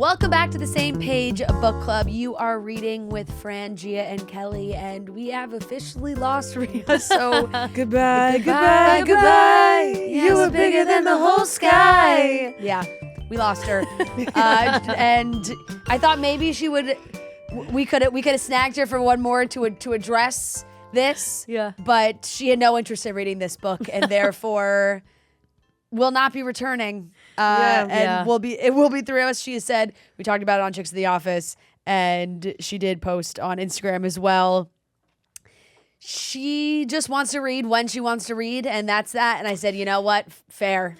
Welcome back to the Same Page Book Club. You are reading with Fran, Gia, and Kelly, and we have officially lost Rhea. So goodbye. Yes. You were bigger than the whole sky. Yeah, we lost her, and I thought maybe she would. We could have snagged her for one more to address this. Yeah. But she had no interest in reading this book, and therefore will not be returning. It will be 3 of us. She has said, we talked about it on Chicks of the Office, and she did post on Instagram as well. She just wants to read when she wants to read, and that's that. And I said, you know what? Fair.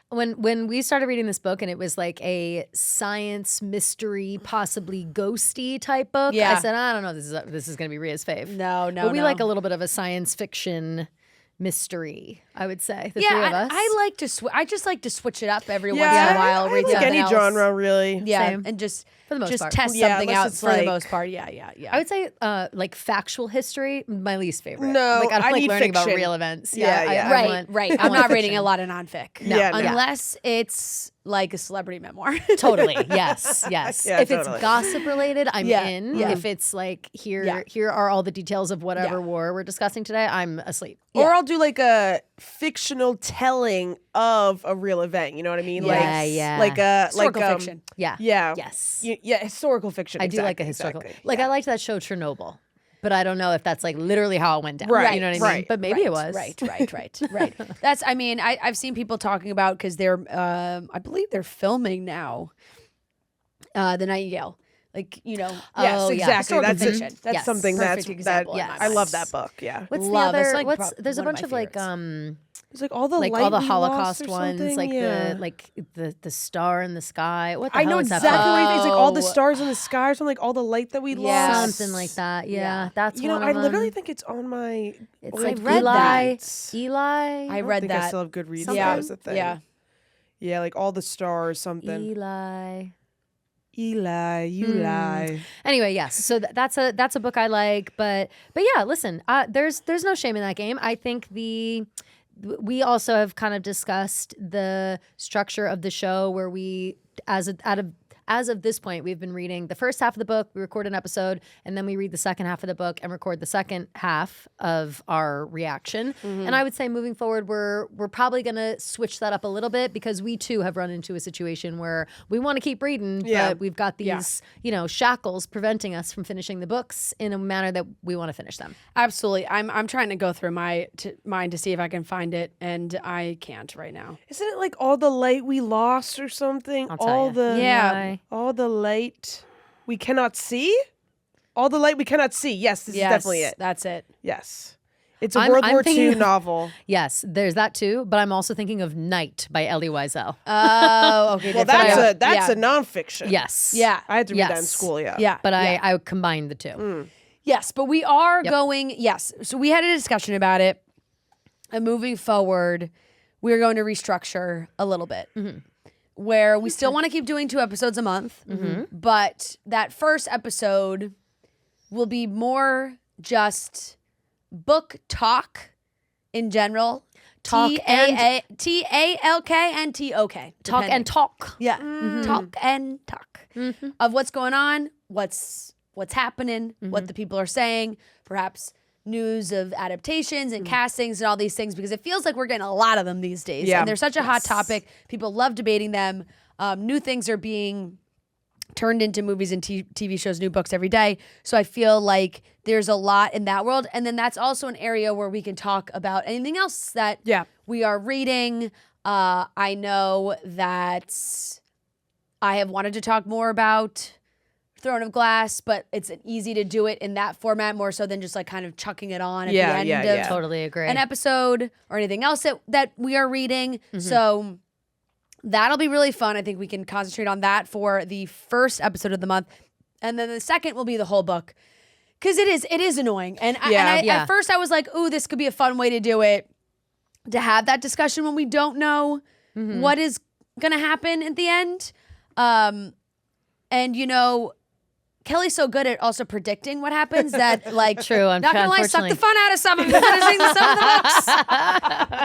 When we started reading this book and it was like a science mystery, possibly ghosty type book, I said, I don't know, this is going to be Rhea's fave. No. But we like a little bit of a science fiction mystery, I would say. The three of us. I like to I just like to switch it up every once in a while. I Read like something any else. genre, really. Yeah, Same. and just For the most part. test Yeah, something unless out it's for the like- most part. Yeah. I would say like factual history, my least favorite. No, like I don't I like need learning about fiction. real events. Yeah. I Right. I I'm want not reading fiction. a lot of nonfic. No. Yeah, no. Unless it's like a celebrity memoir. Totally. Yes. Yeah, if it's totally. gossip related, I'm Yeah, in. yeah. If it's like Yeah. here are all the details of whatever Yeah. war we're discussing today, I'm asleep. Or I'll do like a fictional telling of a real event. You know what I mean? Yeah. Like a Historical like fiction. Yeah. Yeah. Yes. Yeah, historical fiction. I do like a historical. Like I liked that show Chernobyl, but I don't know if that's like literally how it went down. Right, You know what I mean? right, But maybe it was. Right. That's. I mean, I've seen people talking about because they're. I believe they're filming now. The Nightingale. Like, you know. Yes, Oh, yeah. exactly. Historical That's fiction. That's Yes. something Perfect that's example in that. my I mind. love that book. Yeah. What's Love. the It's other? like There's a one of bunch my of like favorites. It's like all the like light all the we Holocaust lost or ones, something. like yeah. the star in the sky. What the I hell know is that exactly book? what you think. It's like all the Oh. stars in the sky or something, like all the light that we Yes. lost. Something like that. Yeah, Yeah. that's You know, one I of literally them. think it's on my. It's old like read Eli. Goodreads. Eli. I I read think that. I still have Goodreads. Something? That was the thing. Yeah. Yeah, like all the stars, something. Eli, you lie. Anyway, yes. So that's a book I like, but yeah. Listen, there's no shame in that game. I think we also have kind of discussed the structure of the show where we as of this point, we've been reading the first half of the book, we record an episode, and then we read the second half of the book and record the second half of our reaction. And I would say moving forward, we're probably going to switch that up a little bit because we too have run into a situation where we want to keep reading, Yeah. but we've got these, shackles preventing us from finishing the books in a manner that we want to finish them. Absolutely. I'm trying to go through mine to see if I can find it, and I can't right now. Isn't it like all the light we lost or something? I'll tell All ya. the Yeah. all the light we cannot see. All the light we cannot see. Yes, this is definitely it. That's it. Yes, it's a I'm World War thinking II of- novel. Yes, there's that too, but I'm also thinking of Night by Elie Wiesel. Oh, okay. Well, different. that's Yeah. a nonfiction. Yes. Yeah. I had to read that in Yes. school. Yeah, Yeah. But yeah. I combined the two. Yes, but we are Yep. going, yes. So we had a discussion about it. And moving forward, we're going to restructure a little bit. Where we still want to keep doing 2 episodes a month. But that first episode will be more just book talk in general. Talk and- T-A-L-K and T-O-K. Talk depending. and talk. Yeah, talk and talk of what's going on, what's happening, what the people are saying, perhaps news of adaptations and castings and all these things, because it feels like we're getting a lot of them these days. Yeah. And they're such a hot topic. People love debating them. New things are being turned into movies and TV shows, new books every day. So I feel like there's a lot in that world. And then that's also an area where we can talk about anything else that we are reading. I know that I have wanted to talk more about Throne of Glass, but it's easy to do it in that format more so than just like kind of chucking it on at the end of Totally agree. an episode or anything else that we are reading. So that'll be really fun. I think we can concentrate on that for the first episode of the month. And then the second will be the whole book. Because it is annoying. And, at first I was like, ooh, this could be a fun way to do it. To have that discussion when we don't know what is going to happen at the end. And, Kelly's so good at also predicting what happens that like True, not gonna lie, suck the fun out of some of finishing some of the books.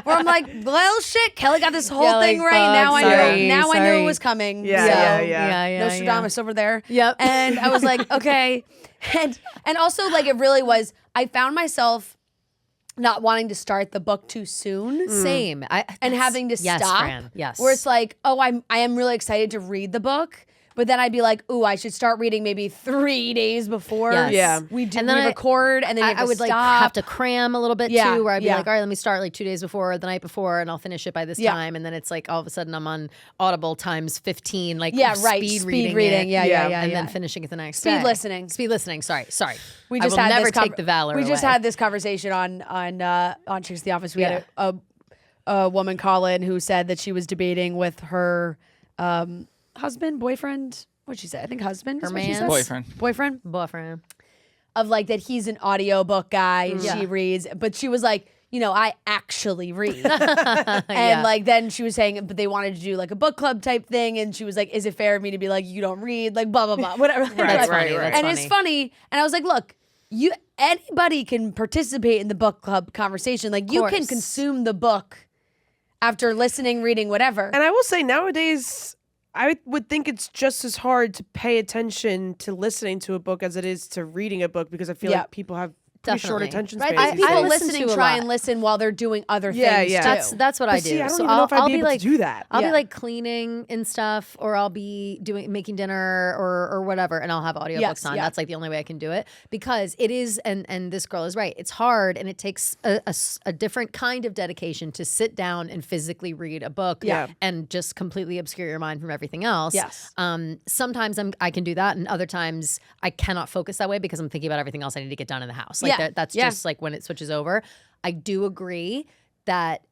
Where I'm like, well shit, Kelly got this whole thing right. Now I knew it was coming. Yeah. Nostradamus over there. Yep. And I was like, okay. And also like it really was, I found myself not wanting to start the book too soon. Same. And having to stop. Fran, yes. Where it's like, oh, I am really excited to read the book. But then I'd be like, ooh, I should start reading maybe 3 days before we record, and then I would stop. like have to cram a little bit too, where I'd be like, all right, let me start like 2 days before, the night before, and I'll finish it by this time. And then it's like all of a sudden I'm on Audible times 15, like speed reading. And then finishing it the next day. Speed listening. Sorry. We just I will had never this take the valor. We just had this conversation on Chicks in the Office. We had a woman call in who said that she was debating with her husband, boyfriend. What'd she say? I think husband. Her is what she man. says. Boyfriend. Of like that he's an audiobook guy and she reads, but she was like, I actually read. And like then she was saying, but they wanted to do like a book club type thing, and she was like, is it fair of me to be like, you don't read, like blah blah blah, whatever. That's funny. And it's funny, and I was like, look, anybody can participate in the book club conversation. Like you can consume the book after listening, reading, whatever. And I will say nowadays, I would think it's just as hard to pay attention to listening to a book as it is to reading a book, because I feel like people have pretty short attention spans. Right? People listen listening to try and listen while they're doing other things too. That's what I do. See, I don't so even know if I'd be able like, to do that. I'll be like cleaning and stuff, or I'll be making dinner or whatever, and I'll have audiobooks on. That's like the only way I can do it, because it is, and this girl is right. It's hard, and it takes a different kind of dedication to sit down and physically read a book and just completely obscure your mind from everything else. Sometimes I can do that, and other times I cannot focus that way because I'm thinking about everything else I need to get done in the house. Like that's just like when it switches over. I do agree that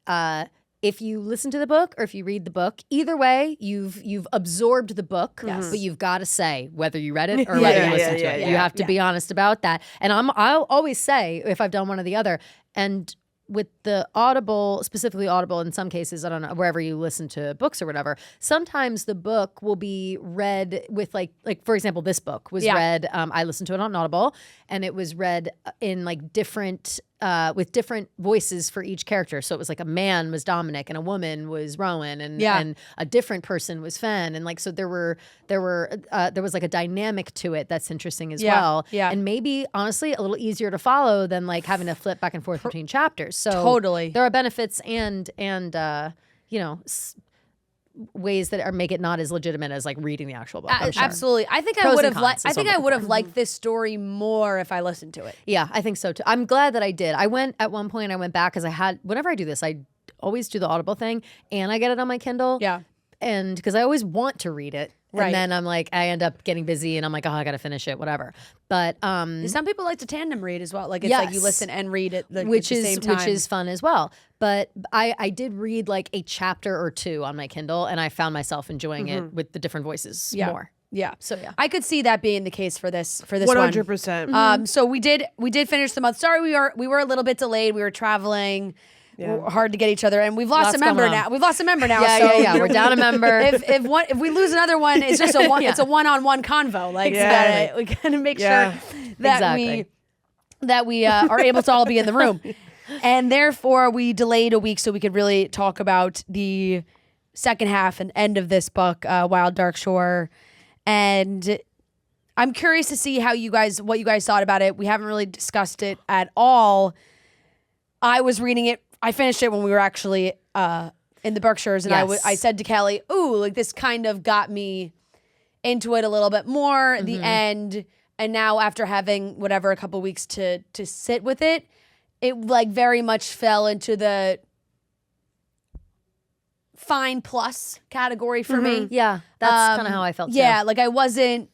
if you listen to the book or if you read the book, either way, you've absorbed the book, but you've got to say whether you read it or whether you listened to it. You have to be honest about that. And I'll always say if I've done one or the other. And with the Audible, specifically Audible in some cases, I don't know, wherever you listen to books or whatever, sometimes the book will be read with like for example, this book was read, I listened to it on Audible, and it was read in like different, with different voices for each character. So it was like a man was Dominic and a woman was Rowan, and a different person was Fran. And like, so there was like a dynamic to it that's interesting as well. And maybe honestly a little easier to follow than like having to flip back and forth between chapters. So totally, there are benefits and ways that make it not as legitimate as like reading the actual book. I'm sure. Absolutely. I think I would have liked this story more if I listened to it. Yeah, I think so too. I'm glad that I did. I went back because whenever I do this, I always do the Audible thing and I get it on my Kindle. Yeah. And because I always want to read it. Right. And then I'm like, I end up getting busy and I'm like, oh, I got to finish it, whatever. But some people like to tandem read as well. Like it's like you listen and read it at the same time. Which is fun as well. But I did read like a chapter or two on my Kindle, and I found myself enjoying it with the different voices more. Yeah. So yeah. I could see that being the case for this 100%. So we did finish the month. Sorry, we were a little bit delayed. We were traveling. Hard to get each other, and we've lost a member now. We've lost a member now. Yeah. We're down a member. If we lose another one, it's just it's a one-on-one convo. Like we gotta make sure that we are able to all be in the room, and therefore we delayed a week so we could really talk about the second half and end of this book, Wild Dark Shore, and I'm curious to see what you guys thought about it. We haven't really discussed it at all. I was reading it. I finished it when we were actually in the Berkshires, and I said to Kelly, "Ooh, like this kind of got me into it a little bit more." The end, and now after having a couple weeks to sit with it, it like very much fell into the fine plus category for me. Yeah, that's kind of how I felt. Yeah, like I wasn't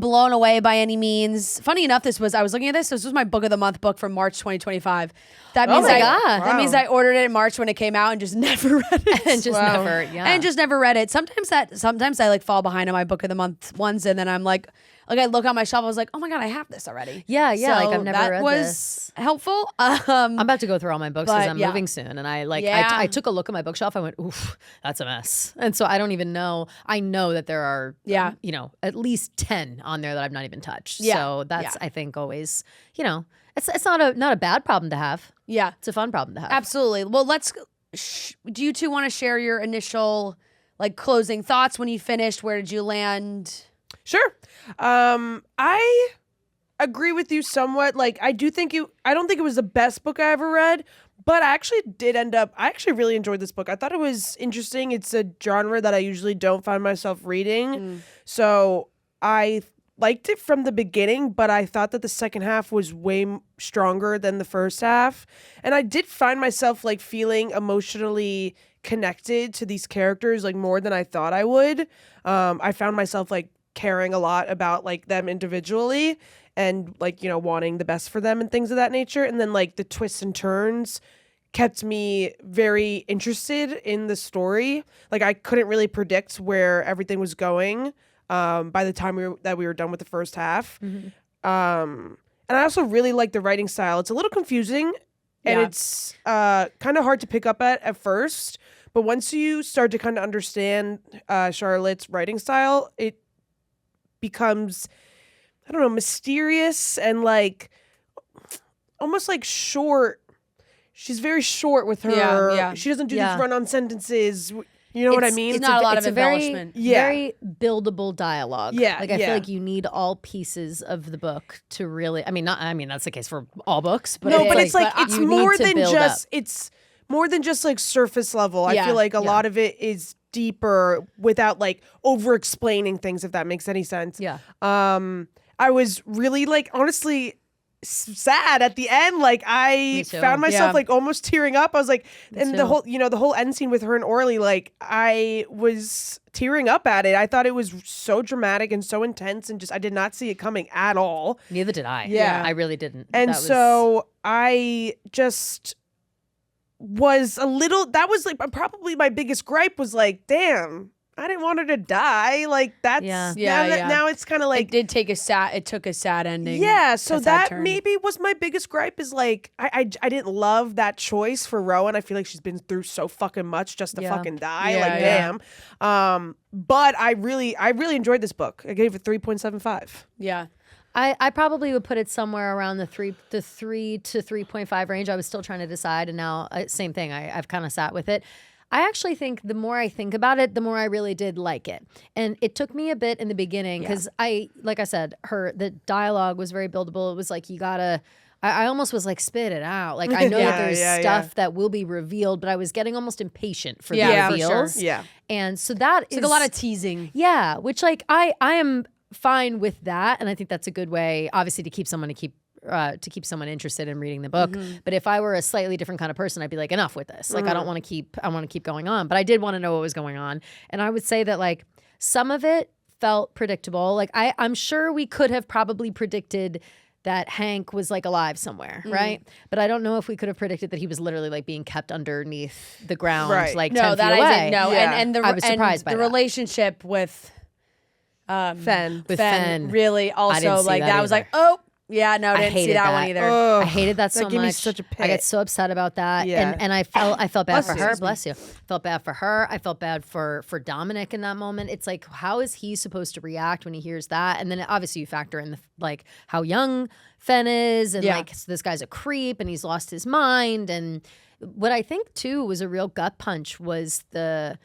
blown away by any means. Funny enough, I was looking at this. This was my book of the month book from March 2025. That means that means I ordered it in March when it came out and just never read it. And just never read it. Sometimes I like fall behind on my book of the month ones, and then I'm like, like I look on my shelf, I was like, oh my God, I have this already. Yeah, So like I've never that read was this. helpful. I'm about to go through all my books because I'm yeah. moving soon, and Yeah. I took a look at my bookshelf. I went, oof, that's a mess. And so I don't even know. I know that there are, you know, at least 10 on there that I've not even touched. Yeah. So that's I think always, you know, it's not a bad problem to have. Yeah, It's a fun problem to have. absolutely. Well, do you two want to share your initial like closing thoughts when you finished? Where did you land? Sure. I agree with you somewhat. Like, I don't think it was the best book I ever read, but I actually really enjoyed this book. I thought it was interesting. It's a genre that I usually don't find myself reading. So I liked it from the beginning, but I thought that the second half was way stronger than the first half. And I did find myself like feeling emotionally connected to these characters like more than I thought I would. I found myself like caring a lot about like them individually and like, you know, wanting the best for them and things of that nature. And then like the twists and turns kept me very interested in the story. Like I couldn't really predict where everything was going by the time we were done with the first half. And I also really like the writing style. It's a little confusing and it's kind of hard to pick up at first. But once you start to kind of understand Charlotte's writing style, it becomes, I don't know, mysterious and like almost like short. She's very short with her. Yeah. She doesn't do these run-on sentences. You know what I mean? It's not a lot of very, embellishment. very buildable dialogue. Yeah, like I feel like you need all pieces of the book to really. I mean, that's the case for all books. But no, but it's like it's you more need to than build just up. it's more than just like surface level. I Yeah, feel like a lot of it is deeper without like over explaining things, if that makes any sense. Yeah. I was really like honestly sad at the end. Like I too. found myself Yeah. like almost tearing up. I was like, and too. the whole end scene with her and Orly, like I was tearing up at it. I thought it was so dramatic and so intense and just I did not see it coming at all. Neither did I. Yeah. I really didn't. And so I just was that was like probably my biggest gripe was like, damn, I didn't want her to die. Like that's now it's kind of like It took a sad ending. yeah. So a sad that turn. maybe was my biggest gripe is like I didn't love that choice for Rowan. I feel like she's been through so fucking much just to fucking die. Yeah, like yeah. damn. But I really enjoyed this book. I gave it 3.75. Yeah. I probably would put it somewhere around the 3 to 3.5 range. I was still trying to decide, and now same thing. I've kind of sat with it. I actually think the more I think about it, the more I really did like it. And it took me a bit in the beginning because like I said, the dialogue was very buildable. It was like, I almost was like, spit it out. Like, I know that there's stuff that will be revealed, but I was getting almost impatient for the reveals. For sure. Yeah. And so that It's like a lot of teasing. yeah, which like I am fine with that. And I think that's a good way, obviously, to keep someone interested in reading the book. But if I were a slightly different kind of person, I'd be like, enough with this. Like, I want to keep going on. But I did want to know what was going on. And I would say that like some of it felt predictable. Like I'm sure we could have probably predicted that Hank was like alive somewhere, right? But I don't know if we could have predicted that he was literally like being kept underneath the ground, like 10 feet away. I didn't know. Yeah. And I was surprised by the that. relationship with Fen. Fen. really also see like that that was either. like, oh yeah, no, didn't see hated that one that. either. Ugh. I hated that so That gave me much. such a I got pit. so upset about that. Yeah. And I felt bad for her. Excuse me. Bless you. Felt bad for her. I felt bad for Dominic in that moment. It's like, how is he supposed to react when he hears that? And then obviously you factor in like how young Fen is and like so this guy's a creep and he's lost his mind. And what I think too was a real gut punch was the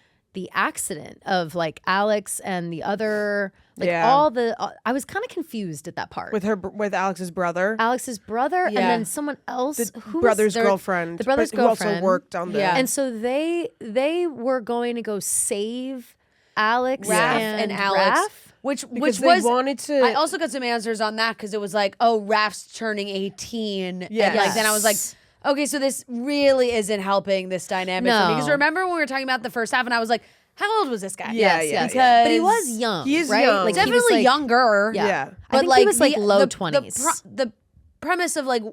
accident of like Alex and the other I was kind of confused at that part with Alex's brother. Alex's brother and then someone else The who brother's was their, girlfriend. the brother's but who girlfriend also worked on the and so they were going to go save Alex Raph and Alex. Raph. Which they was wanted to. I also got some answers on that because it was like, oh, Raph's turning 18. Yes. And like then I was like, okay, so this really isn't helping this dynamic for me. No. Because remember when we were talking about the first half and I was like, how old was this guy? Yeah. Because But he was young. He is right? young. Like, he was, definitely like, younger. Yeah. I think he was like low the 20s. the premise of like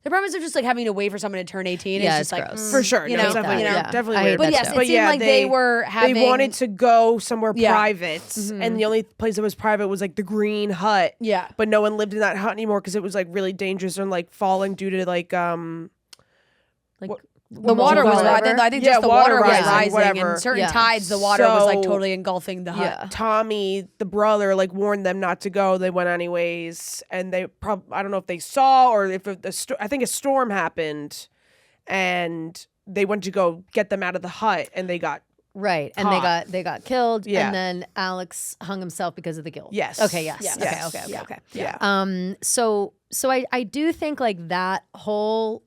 The premise of just like having to wait for someone to turn 18 Yeah, is just it's like gross. For sure. You No, know, it's definitely, you know. definitely I hate weird. But that yes, too. it But seemed yeah, like they were having. They wanted to go somewhere Yeah. private, and the only place that was private was like the green hut. Yeah. But no one lived in that hut anymore because it was like really dangerous and like falling due to like Like what- The water was whatever. rising. I think Yeah, just the water water was rising, rising, whatever. and certain Yeah. tides, the water was like So- totally engulfing the hut. Yeah. Tommy, the brother, like warned them not to go. They went anyways, and they I don't know if they saw or if I think a storm happened, and they went to go get them out of the hut, and they got Right, and Caught. they got killed, Yeah. and then Alex hung himself because of the guilt. Yes. Okay. Yes. Yes. Okay. Yes. Okay. Okay. Yeah. Okay. yeah. So I do think like that whole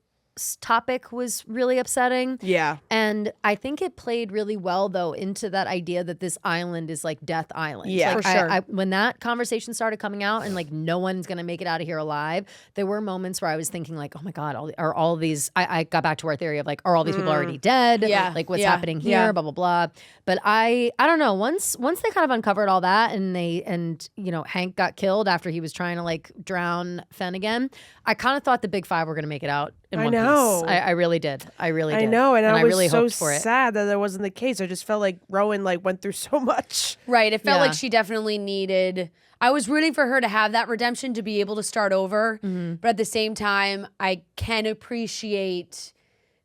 topic was really upsetting. Yeah. And I think it played really well though into that idea that this island is like Death Island. Yeah. Like, For sure. when that conversation started coming out and like no one's gonna make it out of here alive, there were moments where I was thinking like, oh my God, are all these? I got back to our theory of like, are all these people already dead? Yeah. Like what's Yeah. happening here? Yeah. Blah blah blah. But I don't know. Once they kind of uncovered all that and Hank got killed after he was trying to like drown Fenn again, I kind of thought the big five were gonna make it out in I one know. piece. I really did. I really did. I know, and I was really so hoped for it. sad that that wasn't the case. I just felt like Rowan like went through so much. Right. It felt Yeah. like she definitely needed. I was rooting for her to have that redemption to be able to start over. But at the same time, I can appreciate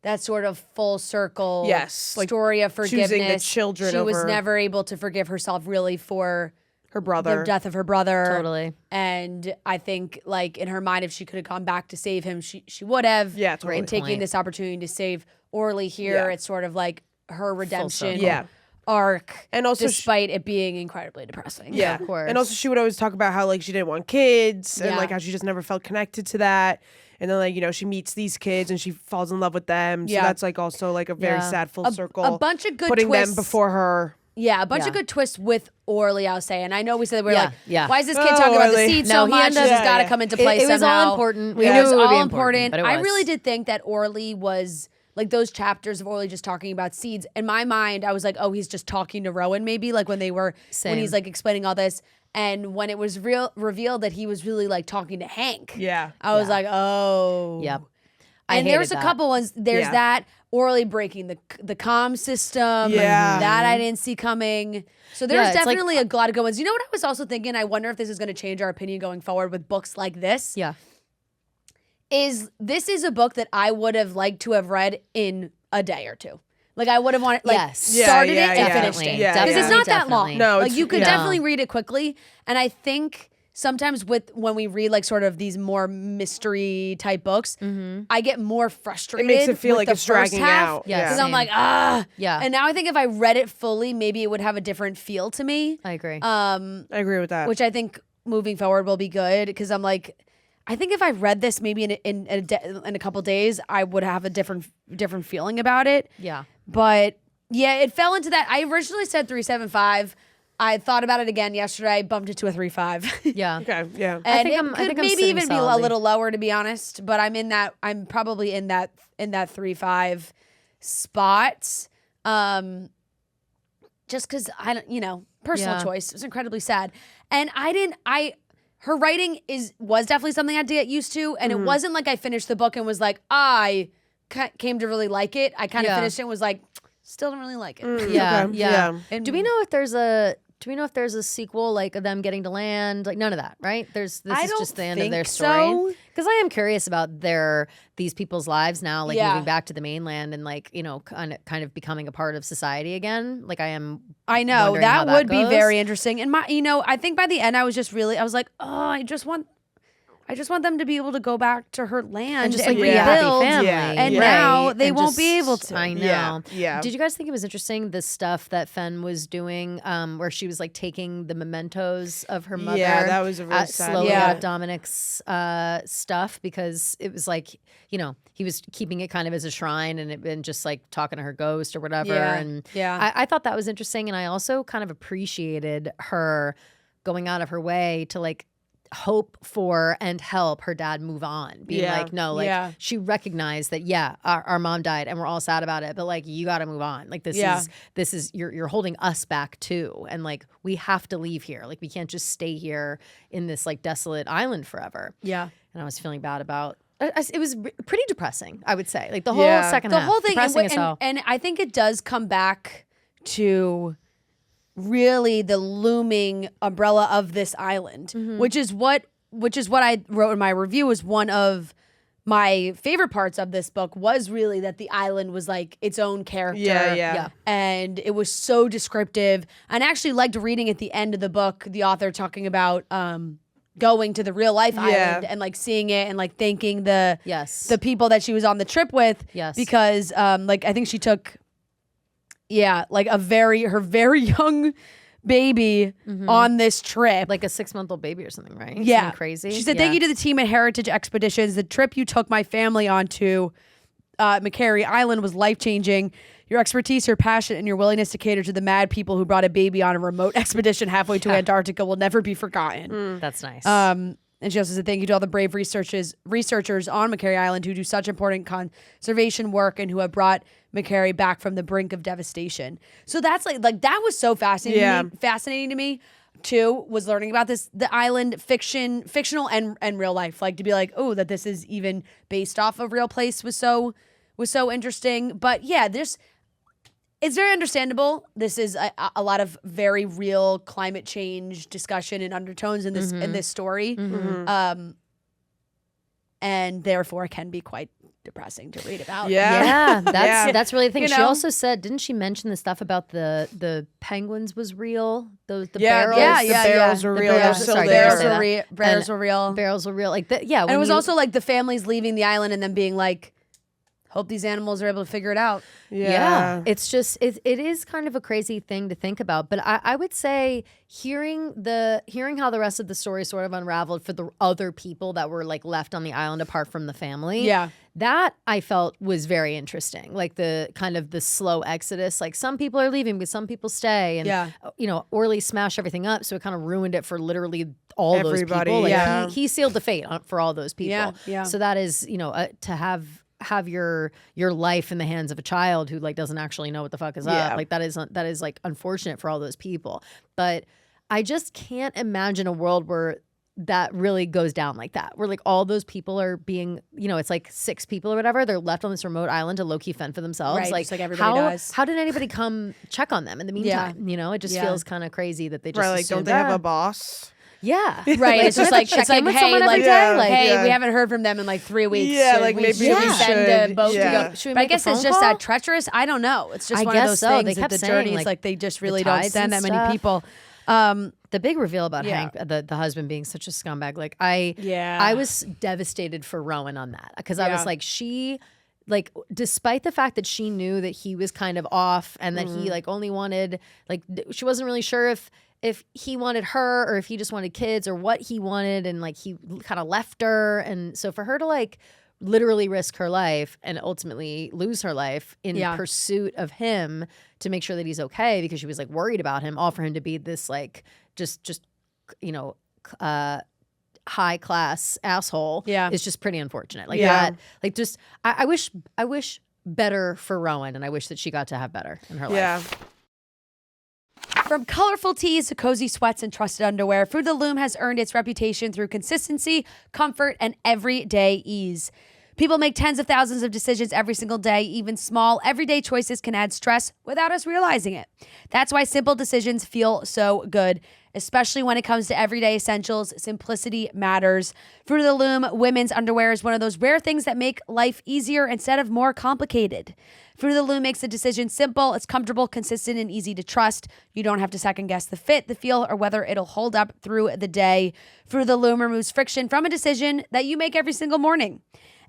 that sort of full circle Yes, like story of choosing the forgiveness. children She was over- never able to forgive herself really for Her brother. the death of her brother. Totally. And I think like in her mind, if she could have gone back to save him, she would have. Yeah, totally. And taking point. this opportunity to save Orly here, Yeah. it's sort of like her redemption circle. Yeah. arc. And also despite it being incredibly depressing. Yeah, of course. And also, she would always talk about how like she didn't want kids, and Yeah. like how she just never felt connected to that. And then like she meets these kids and she falls in love with them. So Yeah. that's like also like a very Yeah. sad full circle. A bunch of good putting twists. them before her. Yeah, a bunch Yeah. of good twists with Orly, I'll say. And I know we said we're Yeah, like, yeah. why is this kid Oh, talking about the Orly. seed No, so he much? ended- This has Yeah, got to yeah. come into play It was somehow. all important. We It knew was it would be all important, but it I was. really did think that Orly was like those chapters of Orly just talking about seeds. In my mind, I was like, oh, he's just talking to Rowan, maybe like when Same. he's like explaining all this. And when it was revealed that he was really like talking to Hank, Yeah. I was like, oh, Yep. I And there's hated a that. couple ones. There's Yeah. that Orly breaking the comm system. Yeah. That I didn't see coming. So there's Yeah, it's like- definitely a lot of good ones. You know what I was also thinking? I wonder if this is going to change our opinion going forward with books like this. Yeah. This is a book that I would have liked to have read in a day or two. Like I would have wanted, like Yes. Yeah, started yeah, it yeah. and finished Definitely. it. Yeah, Because yeah. it's not that long. Definitely. No, like it's- you could no. definitely read it quickly. And I think sometimes when we read like sort of these more mystery type books, I get more frustrated. It makes it feel with like the it's dragging first half, out. Yeah, Because same. I'm like, ah. Yeah. And now I think if I read it fully, maybe it would have a different feel to me. I agree. I agree with that. Which I think moving forward will be good because I'm like, I think if I read this maybe in a couple days, I would have a different feeling about it. yeah. But yeah, it fell into that. I originally said 3.75. I thought about it again yesterday. I bumped it to a 3.5. Yeah. okay. Yeah. And think it I'm- I could think I'm maybe sitting even be a solidly. little lower to be honest. But I'm probably in that 3.5 spot. Just because I don't, personal Yeah. choice. It was incredibly sad. And her writing was definitely something I had to get used to. And it wasn't like I finished the book and was like, I came to really like it. I kind of Yeah. finished it and was like, still don't really like it. Yeah. Okay. Yeah. And Do we know if there's a sequel, like of them getting to land? Like none of that, right? This I is don't just the end of their think story. so. Because I am curious about these people's lives now, like Yeah. moving back to the mainland and like kind of becoming a part of society again. Like I am. I know wondering how that that would be goes. very interesting. And I think by the end I was like, oh, I just want them to be able to go back to her land And just and like be a happy rebuild. family, Yeah. And Right. now they And won't just- be able to. I know. Yeah. Yeah. Did you guys think it was interesting the stuff that Fenn was doing, where she was like taking the mementos of her mother? Yeah, that was a really sad. slowly Yeah. out of Dominic's stuff because it was like he was keeping it kind of as a shrine and just like talking to her ghost or whatever. Yeah. And Yeah. I thought that was interesting, and I also kind of appreciated her going out of her way to like hope for and help her dad move on, being Yeah. like, no, like Yeah. she recognized that, yeah, our mom died and we're all sad about it, but like you got to move on. Like this is you're holding us back too, and like we have to leave here. Like we can't just stay here in this like desolate island forever. Yeah. And I was feeling bad about it was pretty depressing, I would say. Like the whole second the half. whole thing, depressing as hell. and I think it does come back to really the looming umbrella of this island, which is what I wrote in my review was one of my favorite parts of this book was really that the island was like its own character. Yeah. And it was so descriptive. And I actually liked reading at the end of the book, the author talking about going to the real life island and like seeing it and like thanking the people that she was on the trip with. Yes. Because like I think she took like her very young baby on this trip. Like a 6-month-old baby or something, right? Yeah. Something crazy. She said, thank you to the team at Heritage Expeditions. The trip you took my family onto McCary Island was life-changing. Your expertise, your passion, and your willingness to cater to the mad people who brought a baby on a remote expedition halfway to Antarctica will never be forgotten. That's nice. And she also said, thank you to all the brave researchers on McCary Island who do such important conservation work and who have brought McCary back from the brink of devastation. So that's like that was so fascinating to me too, was learning about the island fictional and real life. Like to be like, oh, that this is even based off a real place was so interesting. But yeah, it's very understandable. This is a lot of very real climate change discussion and undertones in this story, and therefore can be quite depressing to read about. That's really the thing. You She know? also said, didn't she mention the stuff about the penguins was real? The Yeah, barrels. the barrels were real. barrels- They're still sorry, there. did I say that? Barrels were real. Barrels were real. Like And it was also like the families leaving the island and then being like, hope these animals are able to figure it out. Yeah. It's just it is kind of a crazy thing to think about. But I would say hearing how the rest of the story sort of unraveled for the other people that were like left on the island apart from the family. Yeah. That I felt was very interesting. Like the kind of the slow exodus. Like some people are leaving, but some people stay. And Orly smashed everything up, so it kind of ruined it for literally all Everybody, those people. Like yeah. he sealed the fate for all those people. Yeah. So that is, to have your life in the hands of a child who like doesn't actually know what the fuck is up. Like that is like unfortunate for all those people. But I just can't imagine a world where that really goes down like that, where like all those people are being, it's like 6 people or whatever, they're left on this remote island to low-key fend for themselves. Right, like, just like everybody does. How did anybody come check on them in the meantime? It just feels kind of crazy that they just Right, like, don't assumed, they have a boss? Yeah. Right. It's just like, check in with hey, someone every like, day. Like, hey, we haven't heard from them in like 3 weeks. Yeah, Should like, we, maybe should we we send a should. boat Yeah. to go? Should we But I make a guess it's phone just call? that treacherous. I don't know. It's just I one of guess those so. things They that kept the saying, journeys, like, like they just the really don't tides send that and many stuff. people. The big reveal about Yeah. Hank, the husband being such a scumbag, like I was devastated for Rowan on that because I was like, despite the fact that she knew that he was kind of off and that he like only wanted, like she wasn't really sure if he wanted her or if he just wanted kids or what he wanted, and like he kind of left her, and so for her to like literally risk her life and ultimately lose her life in pursuit of him to make sure that he's okay because she was like worried about him, all for him to be this like just high class asshole is just pretty unfortunate. Like that, like just I wish better for Rowan, and I wish that she got to have better in her life. From colorful tees to cozy sweats and trusted underwear, Fruit of the Loom has earned its reputation through consistency, comfort, and everyday ease. People make tens of thousands of decisions every single day. Even small, everyday choices can add stress without us realizing it. That's why simple decisions feel so good, especially when it comes to everyday essentials. Simplicity matters. Fruit of the Loom women's underwear is one of those rare things that make life easier instead of more complicated. Fruit of the Loom makes the decision simple. It's comfortable, consistent, and easy to trust. You don't have to second guess the fit, the feel, or whether it'll hold up through the day. Fruit of the Loom removes friction from a decision that you make every single morning.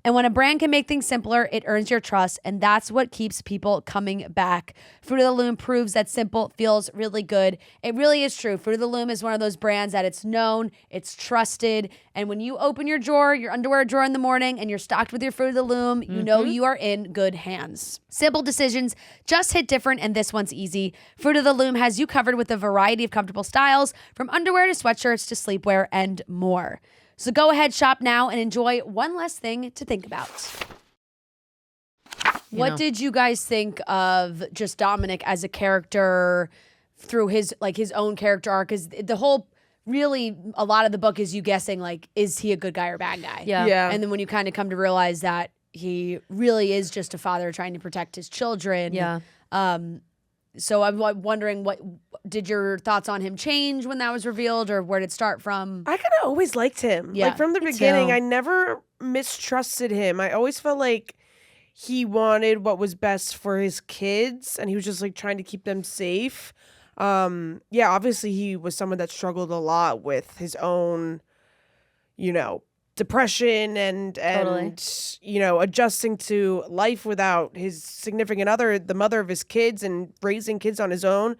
And when a brand can make things simpler, it earns your trust, and that's what keeps people coming back. Fruit of the Loom proves that simple feels really good. It really is true. Fruit of the Loom is one of those brands that it's known, it's trusted, and when you open your drawer, your underwear drawer in the morning, and you're stocked with your Fruit of the Loom, you know you are in good hands. Simple decisions just hit different, and this one's easy. Fruit of the Loom has you covered with a variety of comfortable styles, from underwear to sweatshirts to sleepwear and more. So go ahead, shop now, and enjoy one less thing to think about. What did you guys think of just Dominic as a character through his own character arc? Because the whole really a lot of the book is you guessing like, is he a good guy or bad guy? Yeah. Yeah. And then when you kind of come to realize that he really is just a father trying to protect his children. Yeah. So I'm wondering, what did your thoughts on him change when that was revealed, or where did it start from? I kind of always liked him. Yeah, Like from the me beginning, too. I never mistrusted him. I always felt like he wanted what was best for his kids, and he was just like trying to keep them safe. Yeah, obviously he was someone that struggled a lot with his own, depression and Totally. adjusting to life without his significant other, the mother of his kids, and raising kids on his own.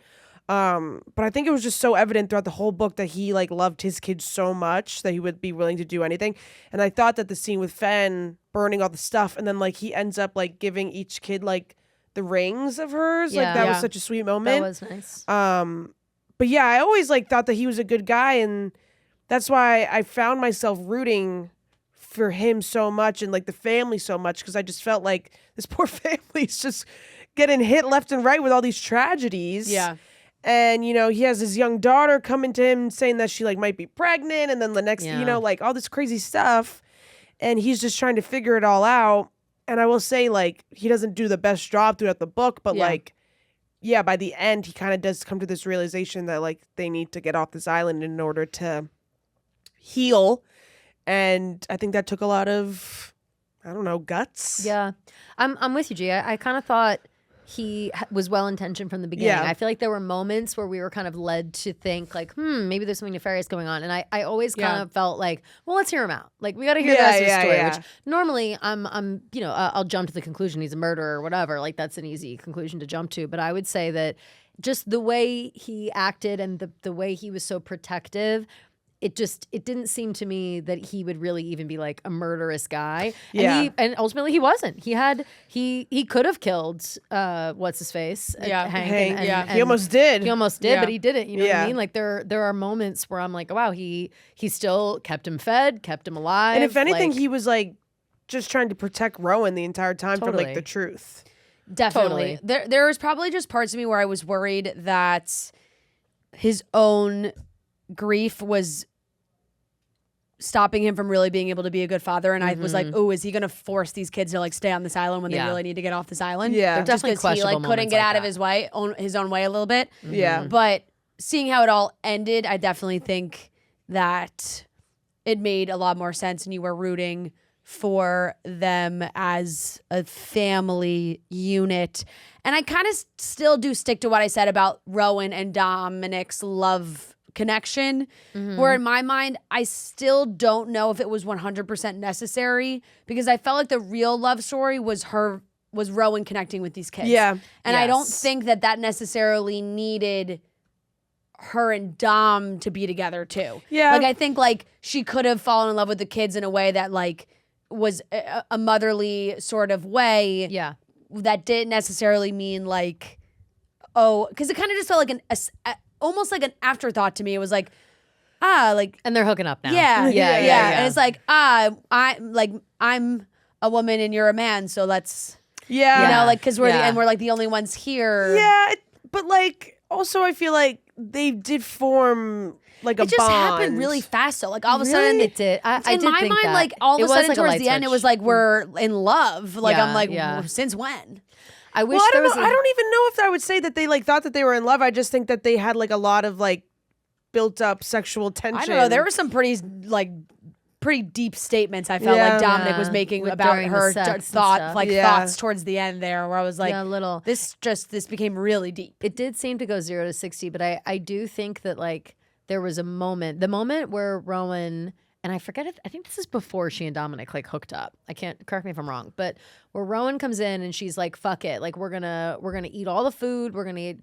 But I think it was just so evident throughout the whole book that he like loved his kids so much that he would be willing to do anything. And I thought that the scene with Fran burning all the stuff, and then like he ends up like giving each kid like the rings of hers, like Yeah. that was Yeah. such a sweet That moment. was nice. But yeah, I always like thought that he was a good guy, and that's why I found myself rooting for him so much and like the family so much, because I just felt like this poor family's just getting hit left and right with all these tragedies. Yeah. And he has his young daughter coming to him saying that she like might be pregnant, and then the next Yeah. like all this crazy stuff, and he's just trying to figure it all out. And I will say, like, he doesn't do the best job throughout the book, but Yeah. like, yeah, by the end, he kind of does come to this realization that like they need to get off this island in order to heal. And I think that took a lot of, I don't know, guts. Yeah, I'm with you, G. I kind of thought he was well intentioned from the beginning. Yeah. I feel like there were moments where we were kind of led to think like, maybe there's something nefarious going on, and I always kind Yeah. of felt like, well, let's hear him out. Like we got to hear the Yeah, rest of the yeah, story. yeah. Which normally I'll jump to the conclusion he's a murderer or whatever. Like that's an easy conclusion to jump to. But I would say that just the way he acted and the way he was so protective. It didn't seem to me that he would really even be like a murderous guy. Yeah. And ultimately he wasn't. He could have killed what's his face? Yeah, Hank, yeah. he almost did. He almost did, Yeah. but he didn't. You know what I Yeah. mean? Like there are moments where I'm like, wow, he still kept him fed, kept him alive. And if anything, like, he was like just trying to protect Rowan the entire time from Totally. like the truth. Definitely. There was probably just parts of me where I was worried that his own grief was stopping him from really being able to be a good father. And I was like, oh, is he going to force these kids to like stay on this island when they Yeah. really need to get off this island? Yeah. There are Just definitely because he like questionable couldn't moments get like out of that. his own way a little bit. Yeah. But seeing how it all ended, I definitely think that it made a lot more sense, and you were rooting for them as a family unit. And I kind of still do stick to what I said about Rowan and Dominic's love connection, where in my mind, I still don't know if it was 100% necessary, because I felt like the real love story was Rowan connecting with these kids. Yeah. And I don't Yes. think that necessarily needed her and Dom to be together too. Yeah. Like I think like she could have fallen in love with the kids in a way that like was a motherly sort of way. Yeah. That didn't necessarily mean like, oh, because it kind of just felt like almost like an afterthought to me. It was like, like And they're hooking up now. yeah, yeah. And it's like, I'm a woman and you're a man, so let's, Yeah. you know, like because Yeah. we're like the only ones here. Yeah, but like also I feel like they did form like a It just bond. happened really fast. So like all of a sudden, It did. I in did my think mind, that. like all of It a was sudden like a towards light the end, it switch. was like we're in love. Like Yeah, I'm like, yeah. since when? I wish Well, I there don't was know. I don't even know if I would say that they like thought that they were in love. I just think that they had like a lot of like built up sexual tension. I don't know. There were some pretty deep statements I felt Yeah. like Dominic was Yeah. making With- about during the her sex and thought, stuff. like Yeah. thoughts towards the end there, where I was like, yeah, a little. this became really deep. It did seem to go 0 to 60, but I do think that like there was the moment where Rowan, and I forget if I think this is before she and Dominic like hooked up. I can't, correct me if I'm wrong, but where Rowan comes in and she's like, "Fuck it, like we're gonna eat all the food, we're gonna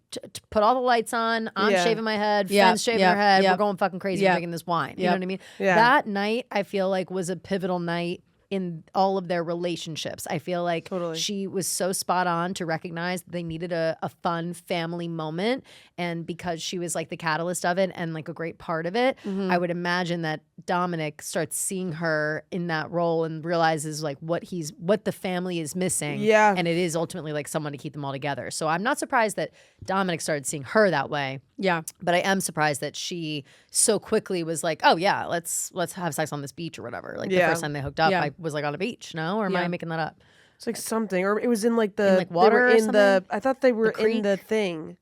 put all the lights on. I'm Yeah. shaving my head, Yeah, Fran's shaving yeah, her head. yeah. We're going fucking crazy, Yeah. drinking this wine. You know Yeah. what I mean? Yeah. That night I feel like was a pivotal night in all of their relationships. I feel like she was so spot on to recognize that they needed a fun family moment. And because she was like the catalyst of it and like a great part of it, I would imagine that Dominic starts seeing her in that role and realizes like what the family is missing. Yeah. And it is ultimately like someone to keep them all together. So I'm not surprised that Dominic started seeing her that way. Yeah. But I am surprised that she so quickly was like, oh yeah, let's have sex on this beach or whatever. Like the first time they hooked up, I was like on a beach. No? Or am I making that up? It's like something. Or it was in like the water or something? I thought they were The in the thing.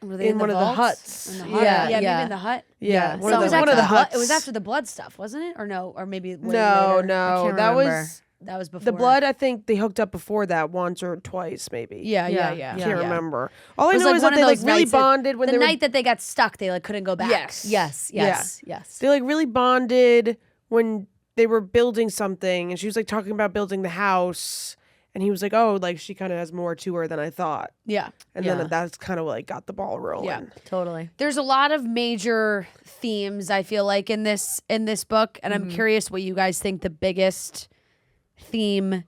Were they in one of the vaults? huts. In the hut? Yeah, maybe yeah. in the hut. Yeah. So One it of was the after one of the the blood, huts. it was after the blood stuff, wasn't it? Or no? Or maybe way No, later? no. can't That remember. was That was before. the blood. I think they hooked up before that once or twice, maybe. Yeah. Can't remember. All I It was know like is that one of they like those really nights that- bonded when the they were. night that they got stuck, they like couldn't go back. Yes. Yes. They like really bonded when they were building something, and she was like talking about building the house, and he was like, "Oh, like she kind of has more to her than I thought." Yeah. And Yeah. then that's kind of what like got the ball rolling. Yeah. Totally. There's a lot of major themes I feel like in this book, and I'm curious what you guys think the biggest theme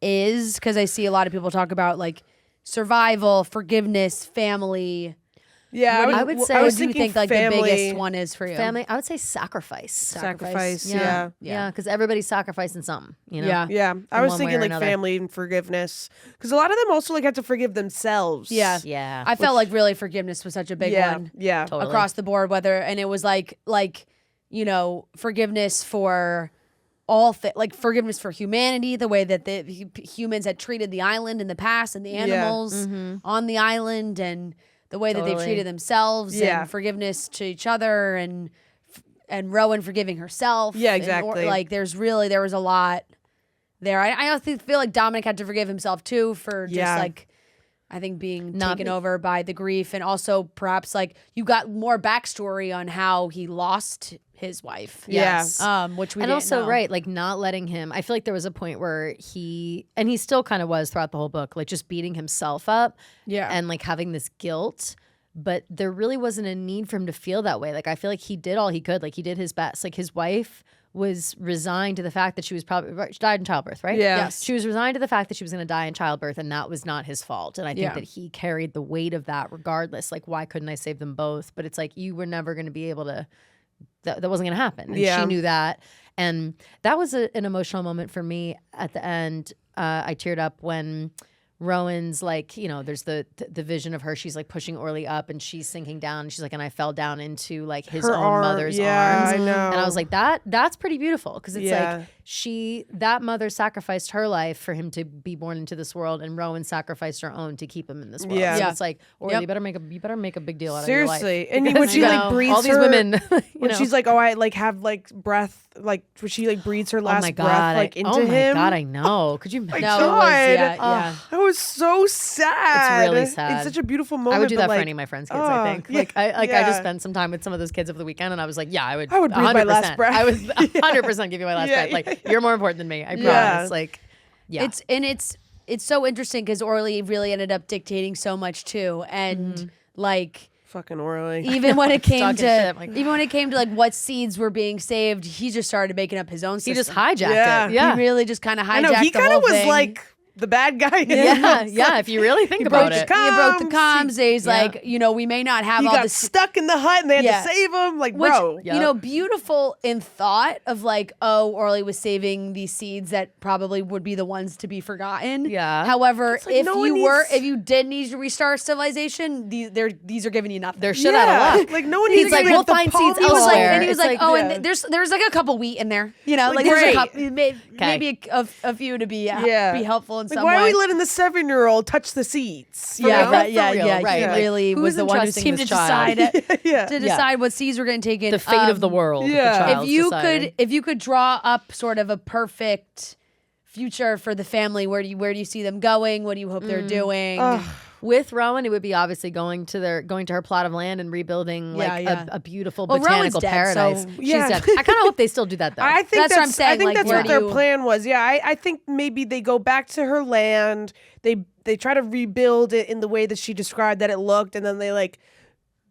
is, because I see a lot of people talk about like survival, forgiveness, family. Yeah, I would say- I What was do you thinking think like family, the biggest one is for you? Family, I would say sacrifice. sacrifice. Yeah. Yeah. Because everybody's sacrificing something, you know? Yeah. Yeah, I In was one way thinking or like another. family and forgiveness, because a lot of them also like had to forgive themselves. Yeah. Yeah. I felt like really forgiveness was such a big one. Yeah, Totally. Across the board, and it was like you know, forgiveness for like forgiveness for humanity, the way that the humans had treated the island in the past and the animals on the island, and the way that they've Totally. treated themselves, Yeah. and forgiveness to each other, and Rowan forgiving herself. Yeah, and exactly. there was a lot there. I also feel like Dominic had to forgive himself too for just Yeah. like, I think being Not taken be- over by the grief, and also perhaps like you got more backstory on how he lost his wife. Yeah. Which we And didn't also, know. right, like not letting him. I feel like there was a point where he still kind of was throughout the whole book, like just beating himself up, Yeah. and like having this guilt. But there really wasn't a need for him to feel that way. Like I feel like he did all he could. Like he did his best. Like his wife was resigned to the fact that she was she died in childbirth, right? Yeah. Yes. She was resigned to the fact that she was going to die in childbirth, and that was not his fault. And I think Yeah. that he carried the weight of that regardless. Like, why couldn't I save them both? But it's like you were never going to be able to. That wasn't going to happen. And Yeah. she knew that. And that was an emotional moment for me at the end. I teared up when Rowan's like, you know, there's the vision of her. She's like pushing Orly up, and she's sinking down. And she's like, and I fell down into like his Her own arm, mother's yeah, arms. I know. And I was like, that's pretty beautiful, because it's Yeah. like that mother sacrificed her life for him to be born into this world, and Rowan sacrificed her own to keep him in this world. Yeah. So Yeah. it's like, Orly, Yep. you better make a big deal out Seriously. of your life. And when Because, she, you like, know, breathes all these her- women, you when know. she's like, "Oh, I like have like breath," like when she like breathes her last oh my breath god, like into oh him. my god, I know. Could you imagine? No, God. it was, yeah. That was so sad. really sad. It's such a beautiful moment. I would do but, that for like, any of my friends' kids. I think. yeah, Like I yeah. just spent some time with some of those kids over the weekend, and I was like, yeah, I would breathe my last 100%. breath. I would 100% give you my last Yeah, breath. Like yeah. you're more important than me. I Yeah. promise. Like, yeah, It's so interesting because Orly really ended up dictating so much too, and like Fucking Orly. even when it came Talking to shit, like- even when it came to like what seeds were being saved, he just started making up his own system. he just hijacked Yeah. it. Yeah, He really just kind of hijacked I know he the kind whole of was thing. like the bad guy. yeah, yeah. If you really think about it, broke He broke the comms. comms. He's Yeah. like, you know, we may not have He all got this. stuck in the hut and they had Yeah. to save him. Like, Which, bro. Yep. you know, beautiful in thought of like, oh, Orly was saving these seeds that probably would be the ones to be forgotten. Yeah. However, like if no you one needs- if you did need to restart civilization, these are giving you nothing. they're shit out of luck. Like no one He's needs like, to we'll get the find palm seeds He was like, elsewhere. and he was It's like, like, oh, yeah. and there's like a couple wheat in there, you know, Like, like there's great. a couple, maybe a few to be Yeah. be helpful in Like, some why way. are we letting the 7-year-old touch the seeds? You Yeah, know? right, For yeah, real, yeah. right. He Like, really who was is the one who entrusting seemed to this child? decide yeah. to Yeah. decide what seeds were going to take in. The fate of the world. yeah. The If child's you deciding. if you could draw up sort of a perfect future for the family, where do you see them going? What do you hope they're doing? With Rowan, it would be obviously going to her plot of land and rebuilding like Yeah. A beautiful Well, Rowan's botanical dead, paradise. so- She's Yeah. dead. I kind of hope they still do that though. I think That's what I'm saying, I think like, that's where what do their you- plan was. Yeah, I think maybe they go back to her land. They try to rebuild it in the way that she described that it looked, and then they like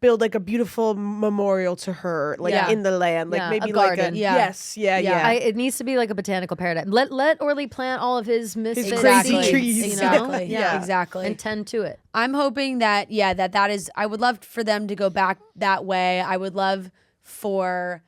build like a beautiful memorial to her, like in the land, like Yeah, maybe a like garden. yes, yeah. It needs to be like a botanical paradise. Let Orly plant all of his misfit crazy seeds, trees. you know? Exactly. Yeah. Exactly. And tend to it. I'm hoping that that is. I would love for them to go back that way. I would love for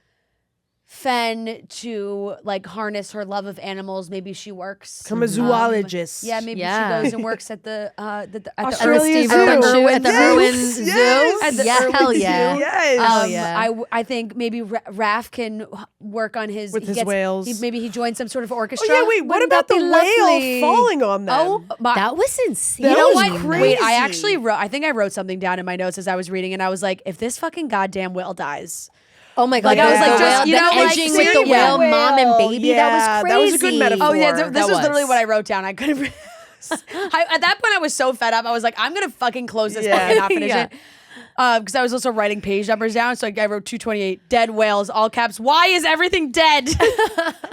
Fen to like harness her love of animals. Maybe she works. Become a zoologist. Yeah, maybe Yeah. she goes and works at the Australia Steve Zoo. Irwin, at the Yes, Irwin yes. Zoo. At the Yeah, Irwin hell Zoo, yeah. yes. Oh, yeah. I think maybe Raph can work on his With his whales. Maybe he joins some sort of orchestra. Oh yeah, wait. What Wouldn't about that the be whale lovely? falling on them? Oh, my, That was insane. That you know was what? crazy. Wait, I actually wrote. I think I wrote something down in my notes as I was reading, and I was like, if this fucking goddamn whale dies. Oh my god! Like, I was like, the just, whale- you the know, like, edging with the yeah. whale, mom and baby. Yeah, That was crazy. that was a good metaphor. Oh yeah, That this was literally was. what I wrote down. I couldn't. At that point, I was so fed up. I was like, I'm gonna fucking close this book and not finish Yeah. it. Because I was also writing page numbers down, so I wrote 228 dead whales, all caps. Why is everything dead?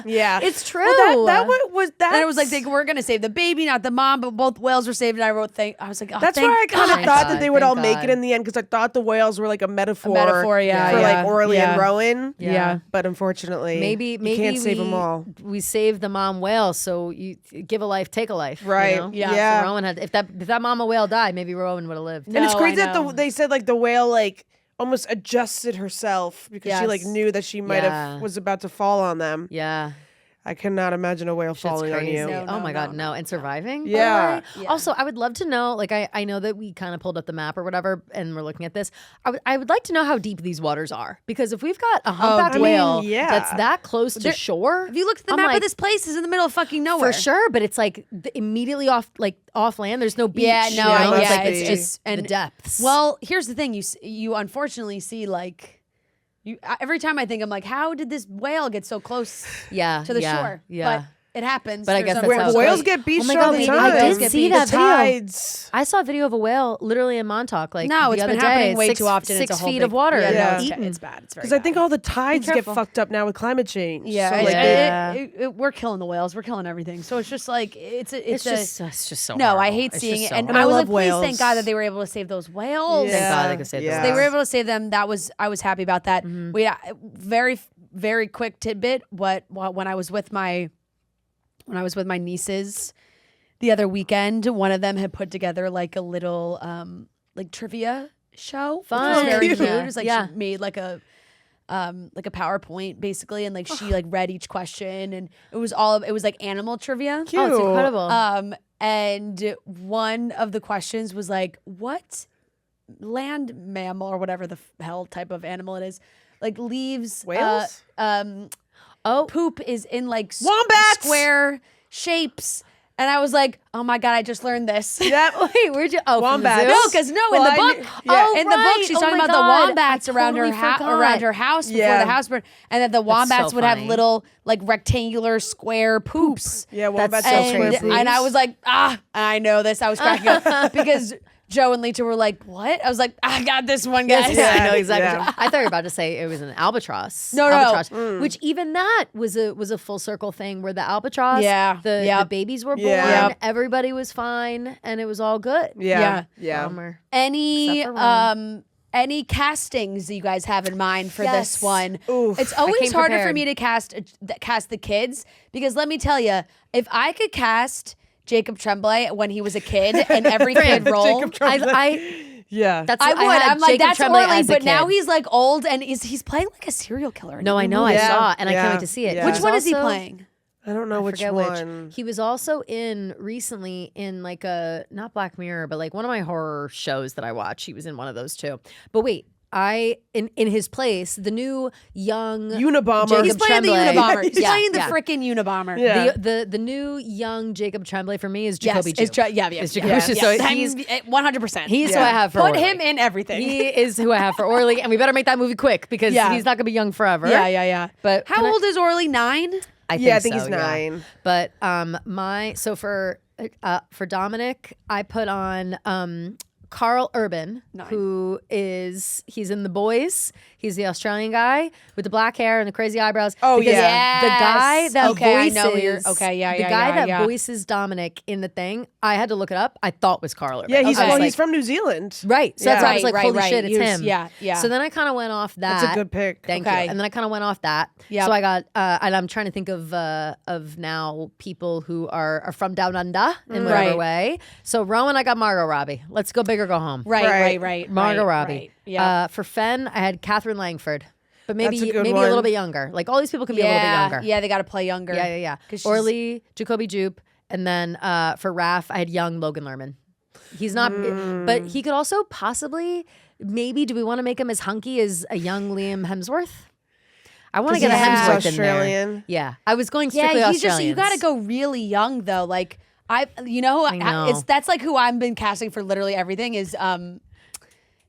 Yeah, It's true. Well, that was that. And it was like they were gonna save the baby, not the mom, but both whales were saved. And I wrote, I was like, oh, That's thank why I kind of God. thought God, that they would thank all make God. it in the end because I thought the whales were like a metaphor, yeah, for yeah, like Orly yeah. and Rowan. Yeah. But unfortunately, Maybe you can't save them all. We saved the mom whale, so you give a life, take a life. you Right. know? Yeah. So Rowan had if that mama whale died, maybe Rowan would have lived. And it's No, crazy I that know. they said like the whale like almost adjusted herself because she like Yes. knew that she might Yeah. have was about to fall on them. Yeah. I cannot imagine a whale Shit's falling crazy. on you. No, Oh no, my god, no, no. And surviving? by the Yeah. way? Yeah. Also, I would love to know, like I know that we kind of pulled up the map or whatever and we're looking at this. I would like to know how deep these waters are. Because if we've got a humpback I mean, whale yeah. that's that close to shore. If you look at the I'm map like, of this place, is in the middle of fucking nowhere. for sure, but it's like immediately off land. There's no beach. Yeah, no, you know? I- It's yeah, like it's it's just and- the depths. Well, here's the thing: you unfortunately see like. Every time I think I'm like, how did this whale get so close yeah, to the yeah, shore? Yeah. But it happens. But I There's guess some that's sort how of- it Whales goes. get beached Oh my all God, the wait, time. I did get see beached. that The video. tides. I saw a video of a whale literally in Montauk. Like No, the it's other been day. happening way Six- too often. Six it's a whole feet big, of water. Yeah, Yeah. no, eaten. it's bad. It's very Because I think bad. all the tides get careful. fucked up now with climate change. Yeah, So, it's- like, Yeah. we're killing the whales. We're killing everything. So it's just like it's just so. no. I horrible. hate It's seeing just it, so and horrible. I was love like, please, whales. thank God that they were able to save those whales. Thank God they could save Yeah. those. They were able to save them. I was happy about that. We very quick tidbit. When I was with my nieces the other weekend, one of them had put together like a little like trivia show. Which was Fun. very cute. Yeah. It was like Yeah. she made like a PowerPoint basically, and like she like read each question, and it was like animal trivia. Cute. Oh, it's incredible. And one of the questions was like, what land mammal or whatever the hell type of animal it is, like leaves Whales? poop is in like Wombats! square shapes. And I was like, oh my God, I just learned this. Yep. Wait, where'd you? Oh, Wombats. From the No, zoo? because Well, in the I book, knew- yeah. in the book, right. she's Oh talking my about God. the wombats I around totally her forgot. around her house before Yeah. the house burned, and that the wombats so would have funny. little like rectangular square poops. Yeah, wombats so so And, square crazy. and I was like, I know this. I was cracking up because Joe and Lita were like, what? I was like, I got this one, guys. Yeah, I know Yeah. exactly. Yeah. I thought you were about to say it was an albatross. No. Albatross, which even that was a full circle thing where the albatross, Yeah. the Yep. babies were born, Yeah. everybody was fine, and it was all good. Yeah. Yeah. Bummer. Any Except for Rowan. any castings you guys have in mind for Yes. this one? Oof. It's always came harder for prepared. me to cast the kids, because let me tell you, if I could cast Jacob Tremblay when he was a kid and every kid role, Jacob Tremblay. I Yeah. that's I what would. had I'm like, Jacob that's Tremblay Orly, as a but now kid. he's like old and he's playing like a serial killer. in No, a I new know. movie. I Yeah. saw, and I can't Yeah. wait to see it. Yeah. Which He one was is he also- playing? I don't know which forget one. He was also in recently in like a not Black Mirror, but like one of my horror shows that I watch. He was in one of those too. But wait, in his place, the new young Unabomber. Jacob He's playing the Tremblay. Unabomber. He's Yeah, playing the yeah. freaking Unabomber. Yeah. the new young Jacob Tremblay for me is Yes, Jacoby Jew. it's yeah. It's yeah, Jacoby yeah, Jew. yeah. So He's 100%. He's who Yeah. I have for Put Orly. him in everything. He is who I have for Orly, and we better make that movie quick because Yeah. he's not gonna be young forever. yeah. But How old is Orly? 9? I Yeah, I think think so, he's 9. But for Dominic, I put on Carl Urban, 9. he's in The Boys. He's the Australian guy with the black hair and the crazy eyebrows. Oh, Because yeah. the guy that Okay, I voices know who you're- okay, yeah, the yeah, guy yeah, that yeah. voices Dominic in the thing, I had to look it up. I thought was Carl Urban. Yeah, he's I was he's from New Zealand. right. So that's why I was Right, like, holy right. shit, it's He was- him. yeah, yeah. So then I kind of went off that. That's a good pick. Thank Okay. you. And then I kind of went off that. Yep. So I got, and I'm trying to think of now people who are from down under in whatever Right. way. So Rowan, I got Margot Robbie. Let's go big or go home. Right. Margot Robbie. Right. Yeah. For Fen, I had Catherine Langford, but maybe That's a good maybe a one. little bit younger. Like all these people can be a little bit younger. Yeah, they got to play younger. Yeah. 'Cause she's- Orly, Jacoby Jupe, and then for Raph, I had young Logan Lerman. He's not, but he could also possibly maybe. Do we want to make him as hunky as a young Liam Hemsworth? I want to get a Yeah. Hemsworth in Australian. there. Yeah, I was going Yeah, strictly he's just, you got to Australians. go really young though. Like you know, know. that's like who I've been casting for literally everything is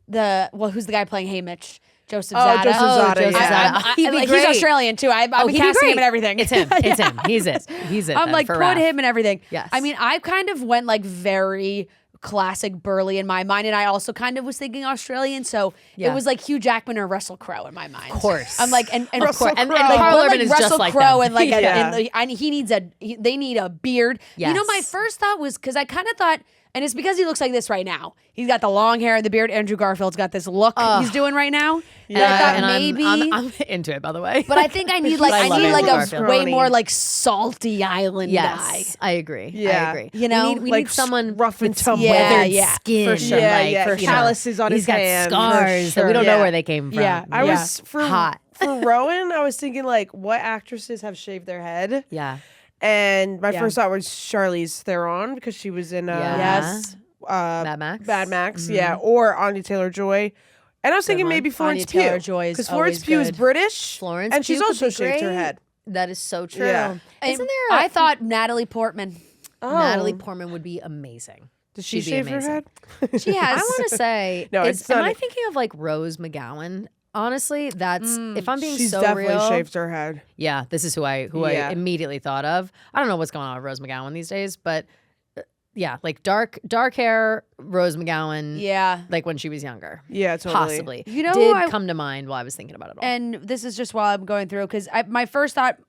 who's the guy playing Haymitch? Joseph Zada. Joseph Zada, Joseph yeah. Zada. He'd be He's great. Australian too. I've been he'd be casting him great. and everything. It's him. It's him. He's it. He's it. I'm then like for put Raph. him and everything. Yes. I mean, I kind of went like very classic burly in my mind, and I also kind of was thinking Australian, so Yeah. it was like Hugh Jackman or Russell Crowe in my mind. Of course. I'm like, and Russell of course, Crowe. And like, Carl put, Urban like, is just Russell like Crowe them. and like Yeah. they need a beard. You know, my Yes. first thought was because I kind of thought. And it's because he looks like this right now. He's got the long hair and the beard. Andrew Garfield's got this look he's doing right now. And I thought maybe. I'm into it, by the way. But I think I need like I I love need like Andrew a Garfield. way more like salty island guy. yes, I agree. Yeah. I agree. You know, we like need someone rough and with tumble. weathered Yeah, skin, for sure. Yeah, like, yeah. for sure. Calluses on He's his got hand, for scars that we sure. don't know Yeah. where they came from. Yeah. I was for hot. for Rowan. I was thinking like, what actresses have shaved their head? Yeah. And my Yeah. first thought was Charlize Theron because she was in Yes. Mad Max. Mad Max, yeah, or Anya Taylor-Joy. And I was thinking one. maybe Florence Anya Pugh Taylor-Joy is because Florence always Pugh is good. British, Florence and she's Pugh could also be shaved her great. head. That is so true. Yeah. Isn't And there? I thought Natalie Portman. Natalie Portman would be amazing. Does she She'd be shave her amazing. head? She has. I want to say, No, is, it's am not I a- thinking of like Rose McGowan? Honestly, that's if I'm being She's so definitely real. shaved her head. Yeah, this is who I Yeah. immediately thought of. I don't know what's going on with Rose McGowan these days, but yeah, like dark hair, Rose McGowan. Yeah. like when she was younger, Yeah, totally. possibly. You know did who I- come to mind while I was thinking about it all. And this is just while I'm going through because my first thought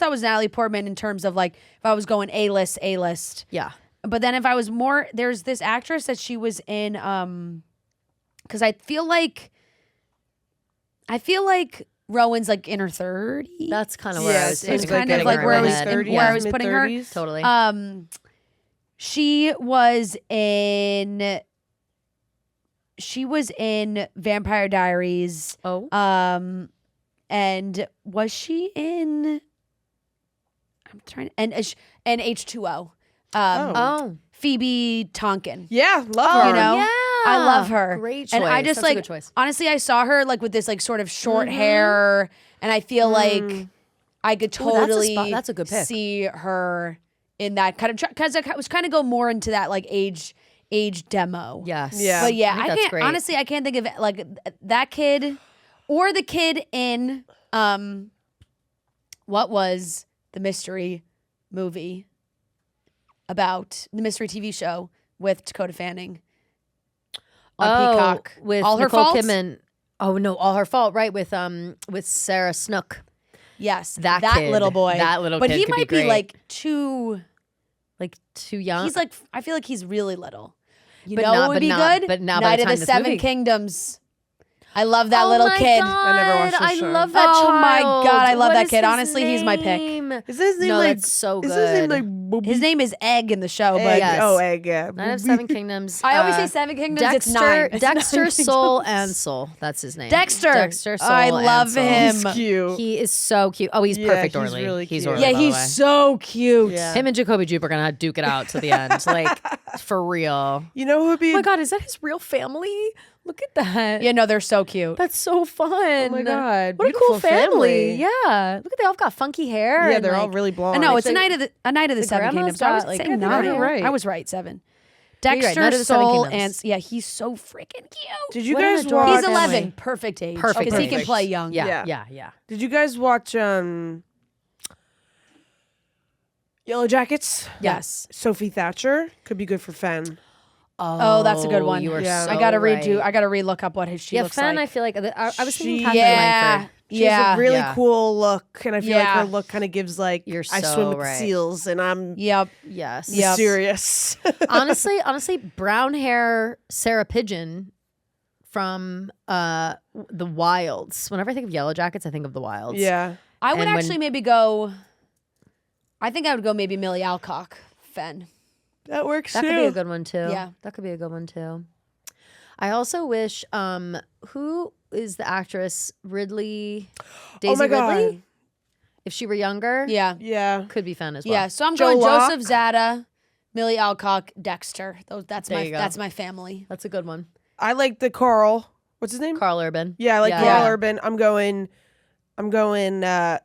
was Natalie Portman in terms of like if I was going A list. yeah, But then if I was more, there's this actress that she was in, because I feel like Rowan's like in her 30s. that's kind of where I was. it's thinking kind getting of like her where I in was my head. where I Yeah, was putting her. mid-30s. totally. She was in Vampire Diaries. oh, And was she in? I'm trying and H2O. oh, Phoebe Tonkin. Yeah, love her. You know, yeah. I love her. Great And I choice. just That's a like good choice. honestly, I saw her like with this like sort of short hair, and I feel like I could Ooh, that's a totally spot- that's a good pick. see her in that kind of because I was kind of go more into that like age demo. Yes. Yeah. But yeah, think I that's can't great. honestly. I can't think of it, like that kid or the kid in what was the mystery movie about the mystery TV show with Dakota Fanning on Peacock with All Her Nicole Fault? Kidman. Oh no, All Her Fault, right? With Sarah Snook, Yes, That that kid, little boy. that little but kid he could be might be great. like too. like too young. He's like I feel like he's really little. You But know not- what would but be not- good? but now by Night the of time the this Seven movie- Kingdoms. I love that oh little my kid. God, I never watched the I show. love that Oh child. my God, I love What that is kid. his Honestly, he's my pick. name? Is his name No, like? that's so Is his name good. like? Booby? His name is Egg in the show, but Egg. Yes. Oh, Egg. Yeah. Night of Booby. Seven Kingdoms. I always say Seven Kingdoms. Dexter, It's 9. It's Dexter, 9 Soul, Kingdoms. and Soul. That's his name. Dexter. Dexter, Soul, I and love Soul. him. He's cute. He is so cute. Oh, he's Yeah, perfect, he's Orly. really He's cute. Orly, Yeah, by the he's way. so cute. Yeah. Him and Jacoby Jupe are gonna duke it out to the end. Like for real. You know who would be? Oh my God, is that his real family? Look at that. Yeah, no, they're so cute. That's so fun. Oh my God, What a cool beautiful family. family. Yeah. Look at they all got funky hair. Yeah, and they're all like- really blonde. No, it's a the- night of the Seven grandma's Kingdoms. I was got, like, saying yeah, nine. you're right. I was right. 7. you're right, Dexter, Night of the Seven Soul, Kingdoms. and he's so freaking cute. Did you What an guys adorable watch? He's family. 11, perfect age. Perfect because he can age. play young. Yeah, Yeah. yeah. Did you guys watch Yellow Jackets? Yes. Sophie Thatcher could be good for Fen. Oh, that's a good one. You are Yeah. so I gotta right. redo. I gotta relook up what she looks Fran, like. I feel like I was thinking She- Catherine Langford. She has a really Yeah. cool look, and I feel like Yeah. her look kind of gives like You're I so swim with right. the seals, and I'm Yep. Yes. Yep. serious. honestly, brown hair Sarah Pigeon from The Wilds. Whenever I think of Yellow Jackets, I think of The Wilds. Yeah, I would And when- actually maybe go. I think I would go maybe Millie Alcock, Fen. that works That too. could be a good one too. Yeah. That could be a good one too. I also wish who is the actress Ridley Daisy Oh my God. Ridley? If she were younger, Yeah. Yeah, could be fun as well. Yeah. So I'm Joe going Locke. Joseph Zada, Millie Alcock, Dexter. That's There you go. that's my family. That's a good one. I like the Carl. What's his name? Carl Urban. Yeah, I like Carl Yeah. Urban. I'm going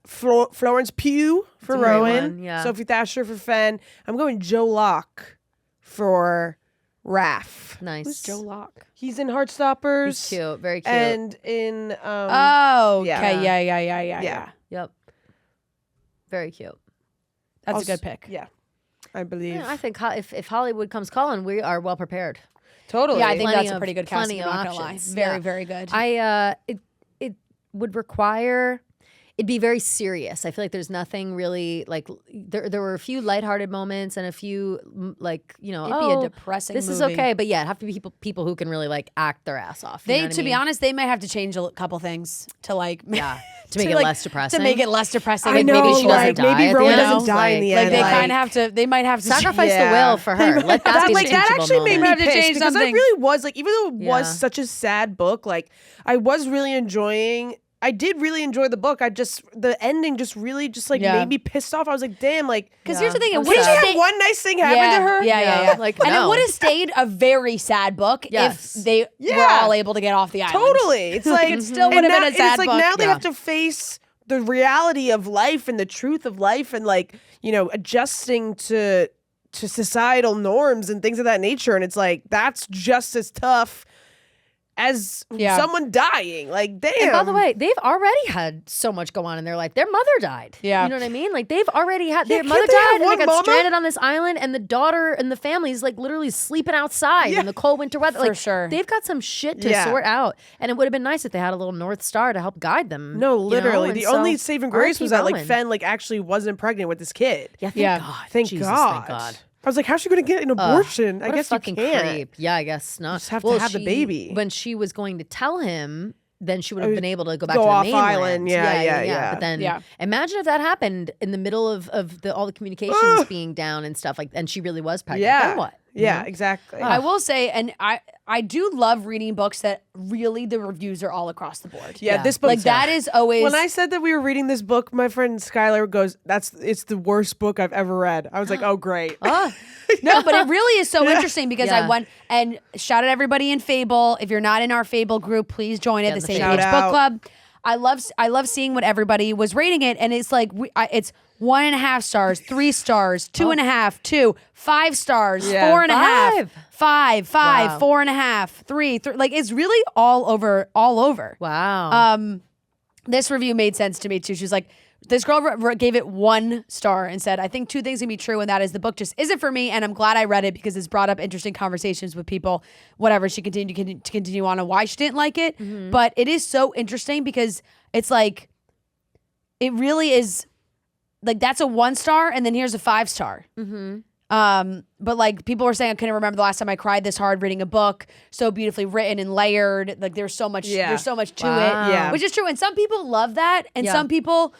Florence Pugh for a great Rowan. one, yeah. Sophie Thatcher for Fen. I'm going Joe Locke for Raph. Nice. Who's Joe Locke? He's in Heartstoppers. He's cute. Very cute. And in Oh, yeah. okay. Yeah. Yeah. Yep. Very cute. That's also- a good pick. Yeah, I believe. Yeah, I think if Hollywood comes calling, we are well prepared. Totally. Yeah, I think Plenty that's a of- pretty good plenty casting. of I'm not gonna lie. options. Very, Yeah. very good. It would require. It'd be very serious. I feel like there's nothing really like there were a few lighthearted moments and a few like It'd be a depressing this is movie. okay, but yeah, it'd have to be people who can really like act their ass off. You know what I To be mean? honest, they might have to change a couple things to like yeah, to make it like, less depressing. To make it less depressing. I Like, know, maybe she doesn't like, die maybe at the Rowan end. doesn't die in the Like end. they like- kind of have to. They might have to sacrifice Yeah. the will for her. Let that be the that teachable actually made me moment. Have to pissed change because I something. really was like, even though it was Yeah. such a sad book, like I was really enjoying. I did really enjoy the book. The ending just really Yeah. made me pissed off. I was like, damn, like Because Yeah. here's the thing. It I'm would did have she have stayed. one nice thing happen to her? Yeah. Like, and no. it would have stayed a very sad book Yes. if they were Yeah. all able to get off the island. Totally. It's like It still and would have now- been a and sad it's like book. now they Yeah. have to face the reality of life and the truth of life and like, adjusting to societal norms and things of that nature. And it's like that's just as tough as Yeah. someone dying. Like, damn. And by the way, they've already had so much go on in their life. Their mother died. Yeah. You know what I mean? Like they've already had their can't mother they have died and they one got mama? stranded on this island and the daughter and the family's like literally sleeping outside Yeah. in the cold winter weather. For Like sure. they've got some shit to Yeah. sort out. And it would have been nice if they had a little North Star to help guide them. No, you know? literally. And The so, only saving grace R.I.P. was that like Rowan. Fen like actually wasn't pregnant with this kid. Yeah, thank Yeah. God. Thank Jesus, God. Thank God. I was like, how's she gonna get an abortion? I What guess a fucking you can't. creep. Yeah, I guess not. just have to have the baby. When she was going to tell him, then she would have been able to go back Go to the off mainland. island. Yeah. But then Yeah. imagine if that happened in the middle of all the communications being down and stuff like, and she really was pregnant. Yeah. Then what? Yeah, exactly. I will say, and I do love reading books that really the reviews are all across the board. Yeah, this book Like that is always When I said that we were reading this book, my friend Skylar goes, it's the worst book I've ever read. I was like, oh great. No, but it really is so interesting because I Yeah. went and shout out everybody in Fable. If you're not in our Fable group, please join it. Yeah, The the Same Fable. Page Shout Book out. Club. I love seeing what everybody was rating it, and it's like it's 1.5 stars, 3 stars, 2.5, 2, 5 stars, Yeah. 4.5, 5, Wow. 4.5, 3. Like it's really all over. Wow. This review made sense to me too. She was like, this girl gave it 1 star and said, I think 2 things can be true, and that is the book just isn't for me, and I'm glad I read it because it's brought up interesting conversations with people, whatever. She continued to continue on why she didn't like it. But it is so interesting because it's like, it really is, like that's a 1 star, and then here's a 5 star. But like people were saying, I couldn't remember the last time I cried this hard reading a book, so beautifully written and layered. Like there's so much to Wow. it, Yeah. which is true. And some people love that, and Yeah. some people,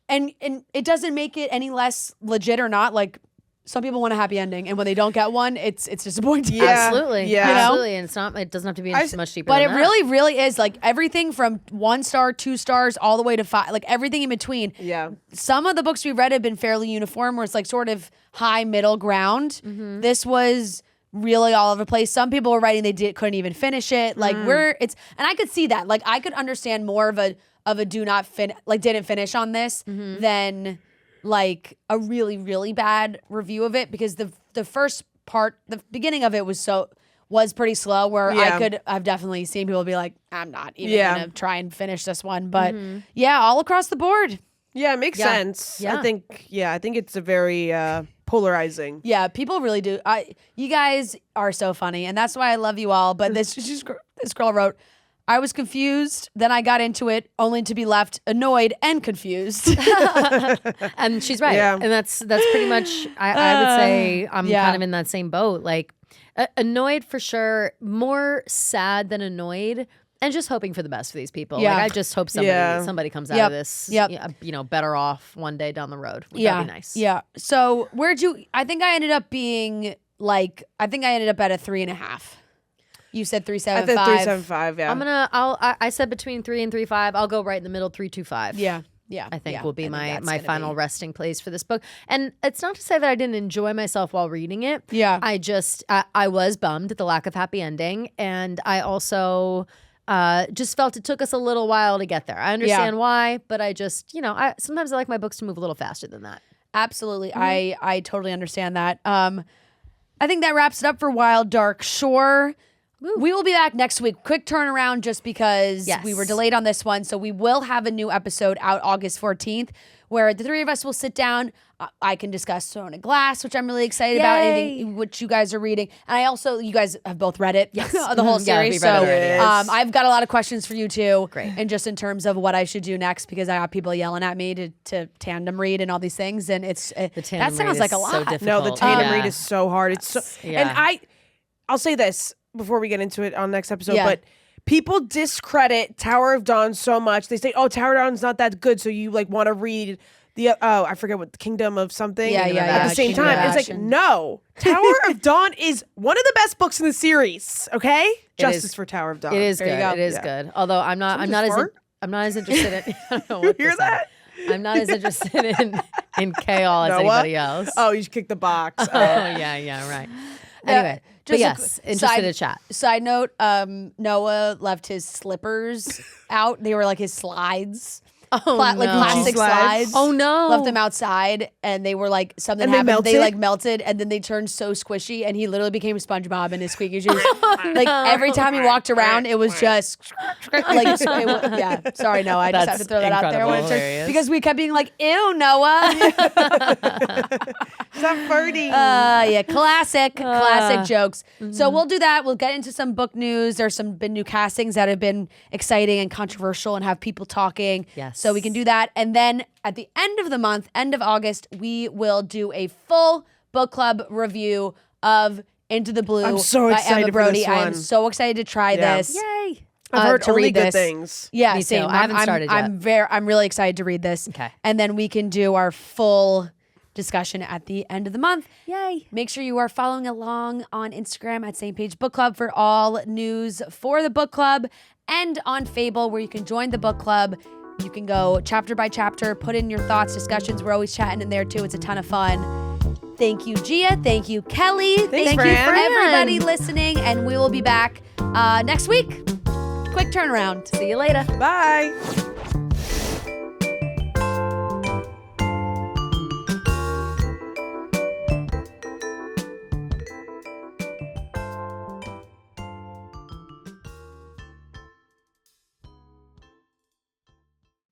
and it doesn't make it any less legit or not. Like some people want a happy ending, and when they don't get one, it's disappointing. Yeah. Absolutely. yeah. You know? Absolutely. And it's not, it doesn't have to be much deeper But it than that. really, really is like everything from 1 star, 2 stars, all the way to 5, like everything in between. Yeah. Some of the books we've read have been fairly uniform, where it's like sort of high middle ground. This was really all over the place. Some people were writing couldn't even finish it. Like and I could see that. Like I could understand more of a didn't finish on this than like a really, really bad review of it, because the first part, the beginning of it was pretty slow, where Yeah. I could have definitely seen people be like, I'm not even Yeah. gonna try and finish this one. But yeah, all across the board. Yeah, it makes Yeah. sense. Yeah. I think it's a very polarizing. Yeah, people really do. You guys are so funny, and that's why I love you all. But this girl wrote, I was confused, then I got into it, only to be left annoyed and confused. And she's right. Yeah. And that's pretty much, I would say I'm kind of in that same boat. Like, annoyed for sure, more sad than annoyed, and just hoping for the best for these people. Yeah. Like, I just hope somebody comes out of this, better off one day down the road. That'd be nice. Yeah. So I think I ended up being like, I think I ended up at a 3.5. You said 3.75. I said 3.75. Yeah. I said between 3 and 3.5. I'll go right in the middle, 3.25. Yeah. Yeah. I think yeah. will be I think my final resting place for this book. And it's not to say that I didn't enjoy myself while reading it. Yeah. I was bummed at the lack of happy ending. And I also just felt it took us a little while to get there. I understand why, but I just, sometimes I like my books to move a little faster than that. Absolutely. I totally understand that. I think that wraps it up for Wild Dark Shore. Woo. We will be back next week. Quick turnaround just because we were delayed on this one. So we will have a new episode out August 14th where the three of us will sit down. I can discuss Throne of Glass, which I'm really excited about, anything which you guys are reading. And you guys have both read it, the whole series. So I've got a lot of questions for you too. Great. And just in terms of what I should do next, because I got people yelling at me to tandem read and all these things. And that sounds like a lot. So difficult. No, the tandem read is so hard. It's so, and I'll say this before we get into it on next episode, but people discredit Tower of Dawn so much. They say, "Oh, Tower of Dawn's not that good," so you like want to read the I forget what, Kingdom of something. At the same time, it's like, no, Tower of Dawn is one of the best books in the series. Okay, Justice for Tower of Dawn. It is there good. It is good. Although I'm not as interested in. I don't know what you hear that? I'm not as interested in K-All as anybody else. Oh, you should kick the box. Oh yeah, right. Anyway, interested to chat. Side note, Noah left his slippers out. They were like his slides. Like plastic slides. Oh no! Left them outside, and they were like something and happened. They like melted, and then they turned so squishy, and he literally became SpongeBob in his squeaky shoes. Like every time he walked around, it was just like Sorry, Noah. I just have to throw that out there because we kept being like, "Ew, Noah." Stop farting. Classic jokes. Mm-hmm. So we'll do that. We'll get into some book news. There's been new castings that have been exciting and controversial, and have people talking. Yes. So we can do that. And then at the end of the month, end of August, we will do a full book club review of Into the Blue I'm so excited by Emma Brody. for this one. I am so excited to try this. Yay! I've heard to only read good this. things. Yeah, Me same. too. I haven't started yet. I'm really excited to read this. Okay. And then we can do our full discussion at the end of the month. Yay. Make sure you are following along on Instagram at Same Page Book Club for all news for the book club, and on Fable where you can join the book club. You can go chapter by chapter, put in your thoughts, discussions. We're always chatting in there too. It's a ton of fun. Thank you, Gia. Thank you, Kelly. Thank you for Fran. everybody listening. And we will be back next week. Quick turnaround. See you later. Bye.